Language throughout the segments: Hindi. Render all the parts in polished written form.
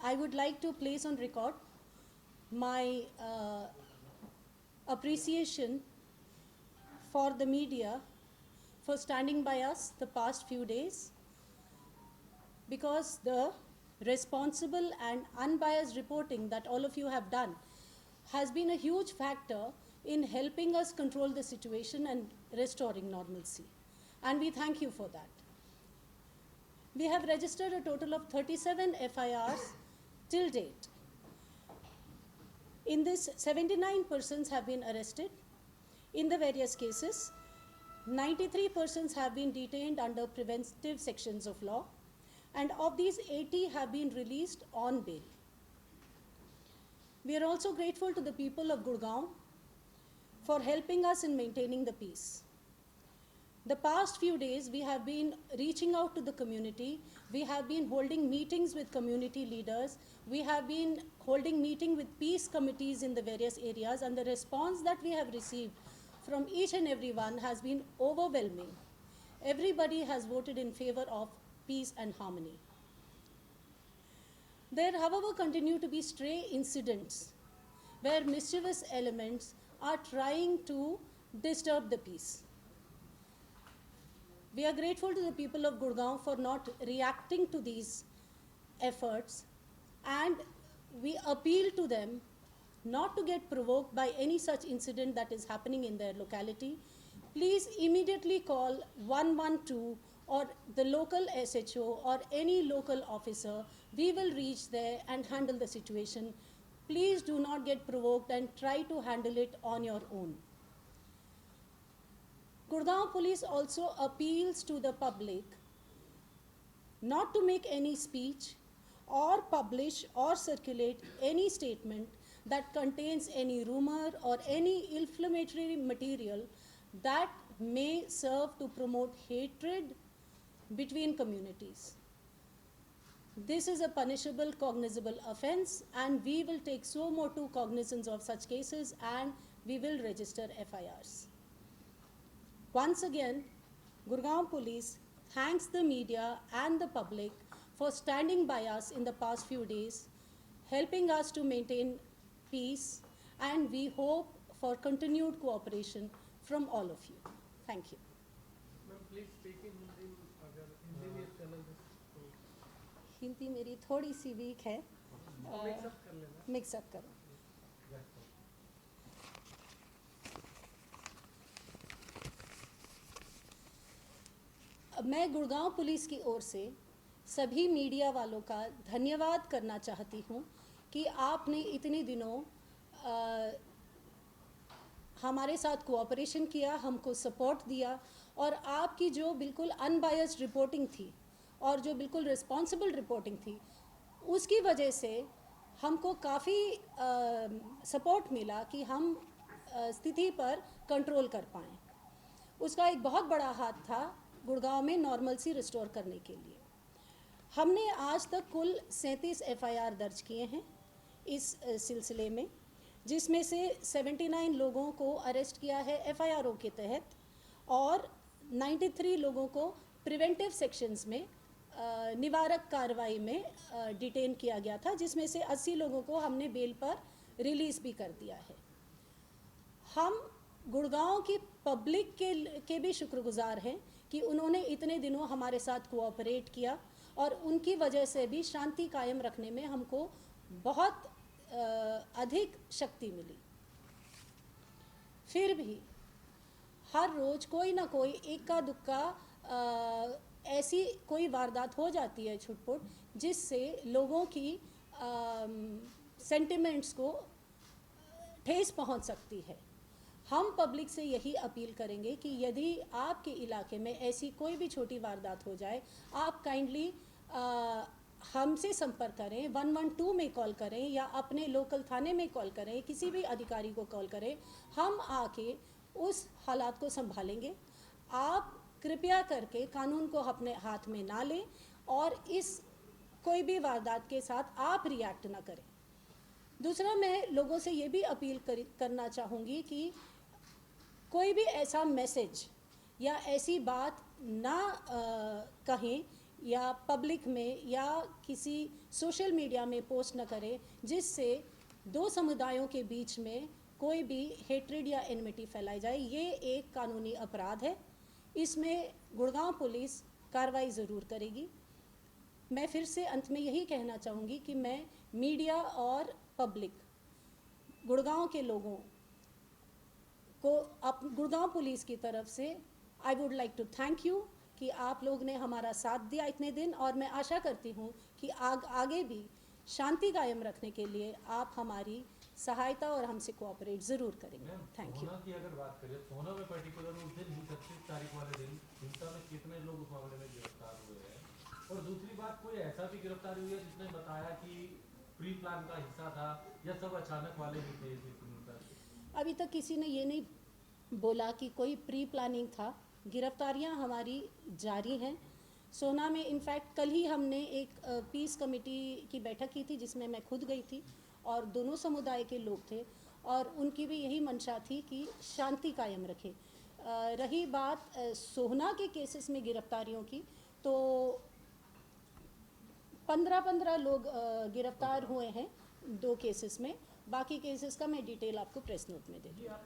I would like to place on record my appreciation for the media for standing by us the past few days, because the responsible and unbiased reporting that all of you have done has been a huge factor in helping us control the situation and restoring normalcy. And we thank you for that. We have registered a total of 37 FIRs till date. In this, 79 persons have been arrested. In the various cases, 93 persons have been detained under preventive sections of law, and of these, 80 have been released on bail. We are also grateful to the people of Gurgaon for helping us in maintaining the peace. The past few days, we have been reaching out to the community. We have been holding meetings with community leaders. We have been holding meetings with peace committees in the various areas, and the response that we have received from each and every one has been overwhelming. Everybody has voted in favor of peace and harmony. There, however, continue to be stray incidents where mischievous elements are trying to disturb the peace. We are grateful to the people of Gurgaon for not reacting to these efforts, and we appeal to them not to get provoked by any such incident that is happening in their locality. Please immediately call 112 or the local SHO or any local officer. We will reach there and handle the situation. Please do not get provoked and try to handle it on your own. Gurgaon Police also appeals to the public not to make any speech or publish or circulate any statement that contains any rumor or any inflammatory material that may serve to promote hatred between communities. This is a punishable, cognizable offense, and we will take so more to cognizance of such cases, and we will register FIRs. Once again, Gurgaon Police thanks the media and the public for standing by us in the past few days, helping us to maintain peace, and we hope for continued cooperation from all of you. Thank you. Ma'am, please speak in Hindi. अगर हिंदी में चैनल तो हिंदी मेरी थोड़ी सी वीक है, मिक्सअप कर लेना. मिक्सअप करो. मैं गुड़गांव पुलिस की ओर से सभी मीडिया वालों का धन्यवाद करना चाहती हूँ कि आपने इतने दिनों हमारे साथ कोऑपरेशन किया, हमको सपोर्ट दिया, और आपकी जो बिल्कुल अनबायस्ड रिपोर्टिंग थी और जो बिल्कुल रिस्पॉन्सिबल रिपोर्टिंग थी, उसकी वजह से हमको काफ़ी सपोर्ट मिला कि हम स्थिति पर कंट्रोल कर पाएँ. उसका एक बहुत बड़ा हाथ था गुड़गांव में नॉर्मलसी रिस्टोर करने के लिए. हमने आज तक कुल 37 FIR दर्ज किए हैं इस सिलसिले में, जिसमें से 79 लोगों को अरेस्ट किया है FIRओं के तहत, और 93 लोगों को प्रिवेंटिव सेक्शंस में निवारक कार्रवाई में डिटेन किया गया था, जिसमें से 80 लोगों को हमने बेल पर रिलीज़ भी कर दिया है. हम गुड़गांव की पब्लिक के भी शुक्रगुजार हैं कि उन्होंने इतने दिनों हमारे साथ कोऑपरेट किया, और उनकी वजह से भी शांति कायम रखने में हमको बहुत अधिक शक्ति मिली. फिर भी हर रोज़ कोई ना कोई इक्का दुक्का ऐसी कोई वारदात हो जाती है छुटपुट, जिससे लोगों की सेंटिमेंट्स को ठेस पहुंच सकती है. हम पब्लिक से यही अपील करेंगे कि यदि आपके इलाके में ऐसी कोई भी छोटी वारदात हो जाए, आप काइंडली हमसे संपर्क करें, 112 में कॉल करें या अपने लोकल थाने में कॉल करें, किसी भी अधिकारी को कॉल करें. हम आके उस हालात को संभालेंगे. आप कृपया करके कानून को अपने हाथ में ना लें और इस कोई भी वारदात के साथ आप रिएक्ट ना करें. दूसरा, मैं लोगों से ये भी अपील करना चाहूँगी कि कोई भी ऐसा मैसेज या ऐसी बात ना कहें या पब्लिक में या किसी सोशल मीडिया में पोस्ट न करें जिससे दो समुदायों के बीच में कोई भी हेट्रेड या एनमिटी फैलाई जाए। ये एक कानूनी अपराध है, इसमें गुड़गांव पुलिस कार्रवाई ज़रूर करेगी। मैं फिर से अंत में यही कहना चाहूँगी कि मैं मीडिया और पब्लिक, गुड़गांव के लोगों को गुड़गांव पुलिस की तरफ से I would like to thank you कि आप लोग ने हमारा साथ दिया इतने दिन, और मैं आशा करती हूँ कि आगे भी शांति कायम रखने के लिए आप हमारी सहायता और हमसे कोऑपरेट ज़रूर करेंगे। Thank you. सोना की अगर बात करें, सोना में पर्टिकुलर उस दिन ही 31 तारीख वाले दिन हिंसा में कितने लोग उस मामले में गिरफ्तार हुए हैं, और दूसरी बात, कोई ऐसा भी गिरफ्तार हुई है जिसने बताया कि प्री प्लान का हिस्सा था या सब अचानक वाले ही थे? अभी तक किसी ने ये नहीं बोला कि कोई प्री प्लानिंग था। गिरफ्तारियां हमारी जारी हैं। सोना में इनफैक्ट कल ही हमने एक पीस कमेटी की बैठक की थी जिसमें मैं खुद गई थी और दोनों समुदाय के लोग थे, और उनकी भी यही मंशा थी कि शांति कायम रखे। रही बात सोहना के केसेस में गिरफ्तारियों की, तो 15 लोग गिरफ्तार हुए हैं 2 केसेस में। बाकी केसेस का मैं डिटेल आपको प्रेस नोट में दे दूँगी। आप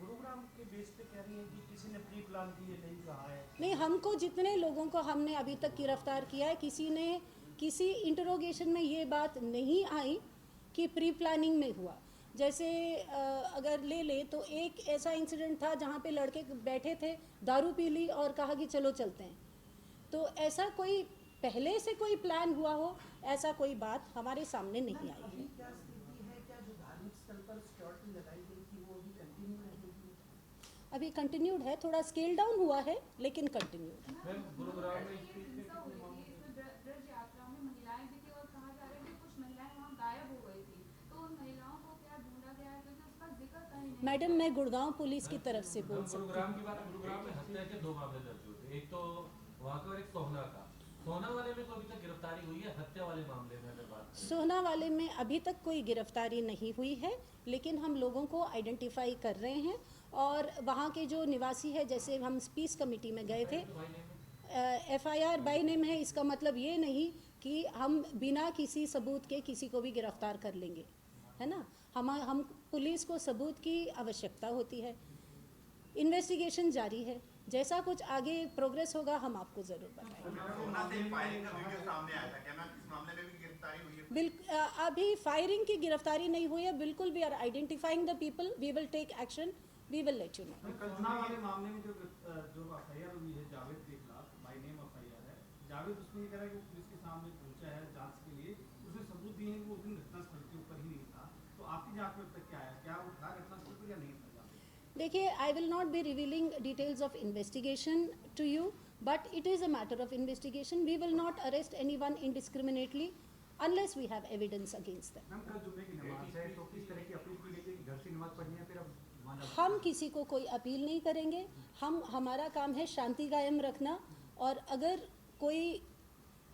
गुरुग्राम के बेस पे कह रही हैं कि किसी ने प्री प्लान की, ये नहीं कहा है? नहीं, हमको जितने लोगों को हमने अभी तक गिरफ्तार किया है, किसी ने किसी इंटरोगेशन में ये बात नहीं आई कि प्री प्लानिंग में हुआ। जैसे अगर ले तो एक ऐसा इंसिडेंट था जहाँ पे लड़के बैठे थे, दारू पी ली और कहा कि चलो चलते हैं। तो ऐसा कोई पहले से कोई प्लान हुआ हो, ऐसा कोई बात हमारे सामने नहीं आई है। क्या स्थिति है, क्या जो धार्मिक स्थल पर सिक्योरिटी लगाई गई थी वो भी कंटिन्यू रहेगी? अभी कंटिन्यूड है, थोड़ा स्केल डाउन हुआ है लेकिन कंटिन्यूड है। मैम, गुरुग्राम में इस चीज़ में हिंसा हुई थी, इसमें ब्रज यात्रा में महिलाएं भी थी और कहा जा रहा है कि कुछ महिलाएं वहां गायब हो गई थी, तो उन महिलाओं को क्या ढूंढा गया है, क्योंकि उसका जिक्र कहीं नहीं। मैडम, मैं गुड़गांव पुलिस की तरफ से बोल सकती हूँ। गुरुग्राम की बात, गुरुग्राम में हत्या के 2 मामले दर्ज हुए थे, एक तो वहाँ का और एक सोहना का। सोहना वाले में तो अभी तक गिरफ्तारी हुई है, हत्या वाले मामले में अगर बात करें? सोहना वाले में अभी तक कोई गिरफ्तारी नहीं हुई है, लेकिन हम लोगों को आइडेंटिफाई कर रहे हैं, और वहाँ के जो निवासी है, जैसे हम पीस कमेटी में गए थे, FIR बाई नेम है। इसका मतलब ये नहीं कि हम बिना किसी सबूत के किसी को भी गिरफ्तार कर लेंगे, है ना। हम पुलिस को सबूत की आवश्यकता होती है। इन्वेस्टिगेशन जारी है, जैसा कुछ आगे प्रोग्रेस होगा हम आपको ज़रूर बताएंगे। सोना से फायरिंग का वीडियो सामने आया था, क्या मैम इस मामले में भी गिरफ्तारी हुई है? अभी फायरिंग की गिरफ्तारी नहीं हुई है, बिल्कुल। We are identifying the people, we will take action, we will let you know. सोना वाले मामले में जो FIR हुई है जावेद के खिलाफ, बाई नेम FIR है, जावेद उसमें ये कह रहा है कि पुलिस के सामने पहुंचा है जांच के लिए, उसने सबूत दिए हैं कि वो उस दिन घटनास्थल के ऊपर ही नहीं था। तो आपकी जांच में अब तक क्या आया, क्या वो था घटनास्थल पर या नहीं था? देखिए, I will not be revealing details of investigation to you, but it is a matter of investigation. We will not arrest anyone indiscriminately unless we have evidence against them. Ma'am, कल जुम्मे की नमाज है, तो किस तरह की अपील की गई कि घर से नमाज पढ़नी है, फिर अब हम किसी को कोई अपील नहीं करेंगे। हमारा काम है शांति कायम रखना, और अगर कोई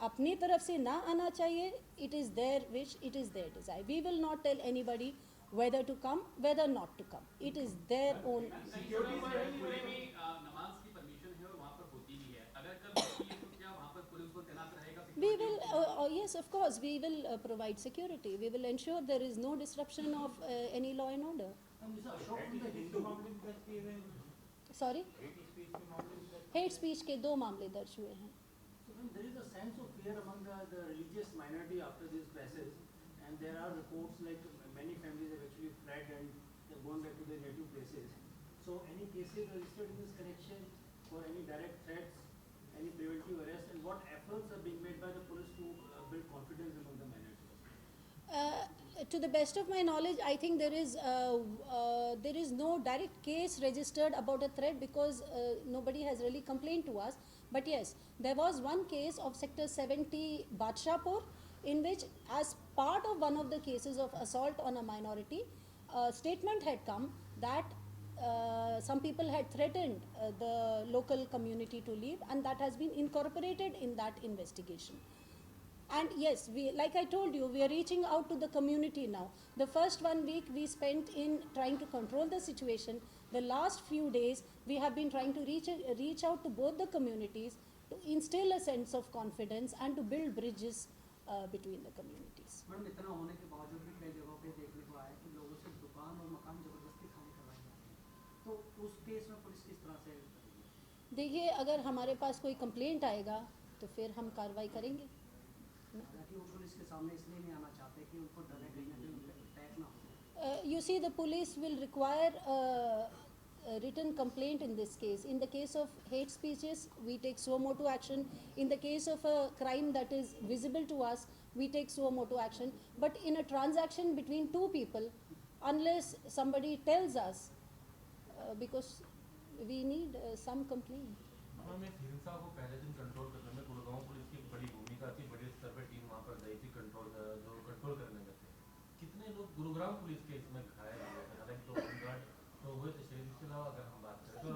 अपनी तरफ से ना आना चाहिए, it is their wish, it is their desire. We will not tell anybody whether to come, whether not to come. It is their own. Security में नमाज की परमिशन है और वहाँ पर होती भी है, अगर कल होती है तो क्या वहाँ पर पुलिस को तैनात रहेगा? We will, yes, of course, we will provide security. We will ensure there is no disruption of any law and order. Sorry? Hate speech के 2 मामले दर्ज हुए हैं। There is a sense of fear among the religious minority after these clashes, and there are reports like many families have actually fled and they're going back to their native places. So, any cases registered in this connection for any direct threats, any preventive arrest, and what efforts are being made by the police to build confidence among the minorities? To the best of my knowledge, I think there is no direct case registered about a threat, because nobody has really complained to us. But yes, there was one case of Sector 70 Badshahpur, in which, as part of one of the cases of assault on a minority, a statement had come that some people had threatened the local community to leave, and that has been incorporated in that investigation. And yes, like I told you, we are reaching out to the community now. The first 1 week we spent in trying to control the situation. The last few days we have been trying to reach out to both the communities to instill a sense of confidence and to build bridges between the communities. Madam इतना होने के बावजूद भी कई जगहों पे देखने को आया कि लोगों से दुकान और मकान जबरदस्ती खाली करवाए जाते हैं, तो उस केस में पुलिस किस तरह से करेगी? देखिए, अगर हमारे पास कोई कंप्लेंट आएगा तो फिर हम कार्रवाई करेंगे। हालांकि वो पुलिस के सामने इसलिए नहीं आना चाहते कि उनको डर है कहीं ना कहीं उन पर अटैक ना हो। You see, the police will require a written complaint in this case. In the case of hate speeches, we take suo motu action. In the case of a crime that is visible to us, we take suo motu action. But in a transaction between two people, unless somebody tells us, because we need some complaint. Ma'am, इस हिंसा को पहले दिन कंट्रोल करने में गुड़गांव पुलिस की एक बड़ी भूमिका थी, बड़ी स्तर पर टीम वहाँ पर गई थी कंट्रोल करने में थे। कितने लोग गुरुग्राम पुलिस के इसमें घायल हुए थे? हालांकि 2 होमगार्ड तो हुए थे शहीद, इसके अलावा अगर हम बात करें तो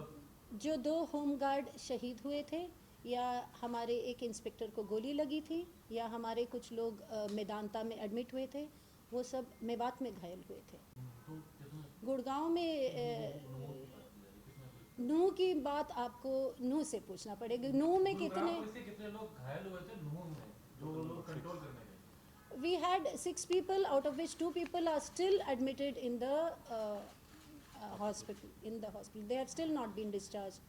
जो 2 होमगार्ड शहीद हुए थे, या हमारे एक इंस्पेक्टर को गोली लगी थी, या हमारे कुछ लोग मेदांता में एडमिट हुए थे, वो सब मेवात में घायल हुए थे। तो कितने गुड़गांव में नूह की बात आपको नूह से पूछना पड़ेगा। नूह में गुरुग्राम पुलिस के कितने लोग घायल हुए थे नूह में, जो लोग कंट्रोल करने गए? we had 6 people, out of which 2 people are still admitted in the hospital. They have still not been discharged.